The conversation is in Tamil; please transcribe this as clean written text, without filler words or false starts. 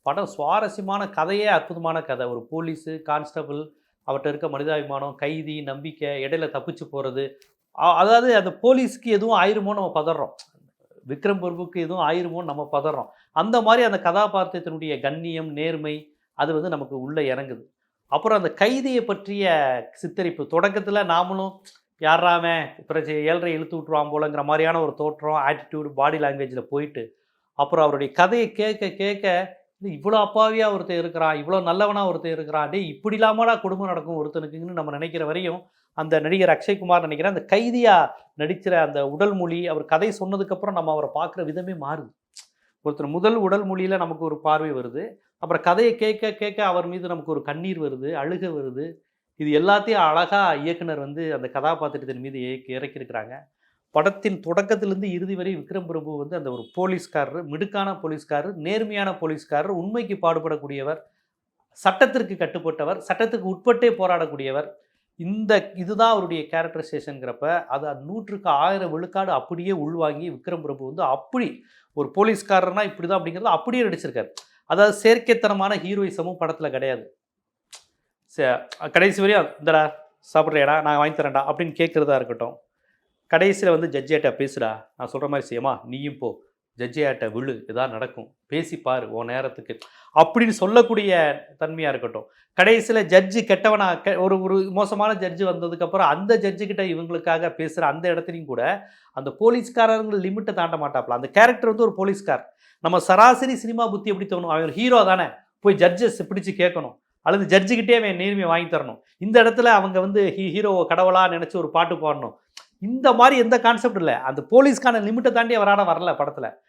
படம் சுவாரஸ்யமான கதையே அற்புதமான கதை. ஒரு போலீஸு, கான்ஸ்டபிள், அவர்ட்ட இருக்க மனிதாபிமானம், கைதி, நம்பிக்கை, இடையில தப்பிச்சு போறது. அதாவது அந்த போலீஸ்க்கு எதுவும் ஆயிருமோன்னு நம்ம பதர்றோம். விக்ரம் பிரபுக்கு எதுவும் ஆயிருமோன்னு நம்ம பதர்றோம். அந்த மாரி அந்த கதாபாத்திரத்தினுடைய கண்ணியம், நேர்மை அது வந்து நமக்கு உள்ள இறங்குது. அப்புறம் அந்த கைதிய பற்றிய சித்தரிப்பு. தொடக்கத்தில நாமளும் யார்றா அவன்? அப்புறம் 7.5 இழுத்து விட்டுருவான் போலங்கிற மாரியான ஒரு தோற்றம், ஆட்டிட்யூட், பாடி லாங்குவேஜ்ல போயிட்டு, அப்புறம் அவருடைய கதைய கேட்க கேட்க, இவ்வளோ அப்பாவியா ஒருத்தன் இருக்கிறான், இவ்வளோ நல்லவனா ஒருத்தன் இருக்கிறான், டேய் இப்படிலாமாடா குடும்பம் நடக்கும் ஒருத்தனுக்குன்னு நம்ம நினைக்கிற வரையும், அந்த நடிகர் அக்ஷய்குமார் நினைக்கிறேன், அந்த கைதியா நடிக்கிற அந்த உடல் மொழி, அவர் கதை சொன்னதுக்கப்புறம் நம்ம அவரை பார்க்குற விதமே மாறுது. ஒருத்தர் முதல் உடல் மொழியில நமக்கு ஒரு பார்வை வருது. அப்புறம் கதையை கேட்க கேட்க அவர் மீது நமக்கு ஒரு கண்ணீர் வருது, அழுகை வருது. இது எல்லாத்தையும் அழகா இயக்குனர் வந்து அந்த கதாபாத்திரத்தின் மீது இறக்கியிருக்கிறாங்க. படத்தின் தொடக்கத்திலிருந்து இறுதி வரை விக்ரம் பிரபு வந்து அந்த ஒரு போலீஸ்காரர், மிடுக்கான போலீஸ்காரர், நேர்மையான போலீஸ்காரர், உண்மைக்கு பாடுபடக்கூடியவர், சட்டத்திற்கு கட்டுப்பட்டவர், சட்டத்துக்கு உட்பட்டே போராடக்கூடியவர். இதுதான் அவருடைய கேரக்டரைசேஷன்ங்கிறப்ப அது 100க்கு 1000 விழுக்காடு அப்படியே உள்வாங்கி விக்ரம் பிரபு வந்து அப்படி ஒரு போலீஸ்காரர்னா இப்படிதான் அப்படிங்கிறத அப்படியே நடிச்சிருக்காரு. அதாவது செயற்கைத்தனமான ஹீரோயிசமும் படத்தில் கிடையாது. கடைசி வரையும் இந்தடா சாப்பிட்றியாடா நான் வாங்கி தரேன்டா அப்படின்னு கேட்குறதா இருக்கட்டும். கடைசியில் வந்து ஜட்ஜியாட்ட பேசுடா, நான் சொல்கிற மாதிரி செய்யமா நீயும் போ, ஜட்ஜியாட்ட விழு, எதாவது நடக்கும், பேசிப்பார் உன் நேரத்துக்கு அப்படின்னு சொல்லக்கூடிய தன்மையாக இருக்கட்டும். கடைசியில் ஜட்ஜு கெட்டவனா ஒரு மோசமான ஜட்ஜு வந்ததுக்கப்புறம் அந்த ஜட்ஜுக்கிட்ட இவங்களுக்காக பேசுகிற அந்த இடத்துலையும் கூட அந்த போலீஸ்காரர்கள் லிமிட்டை தாண்ட மாட்டாப்புல. அந்த கேரக்டர் வந்து ஒரு போலீஸ்கார். நம்ம சராசரி சினிமா புத்தி எப்படி தோணும், அவன் ஒரு ஹீரோ தானே, போய் ஜட்ஜஸ் பிடிச்சி கேட்கணும், அல்லது ஜட்ஜுக்கிட்டே அவன் நேர்மையை வாங்கி தரணும். இந்த இடத்துல அவங்க வந்து ஹீரோவை கடவுளாக நினச்சி ஒரு பாட்டு பாடணும். இந்த மாதிரி எந்த கான்செப்ட் இல்லை. அந்த போலீஸ்க்கான லிமிட்டை தாண்டி அவரால் வரல படத்தில்.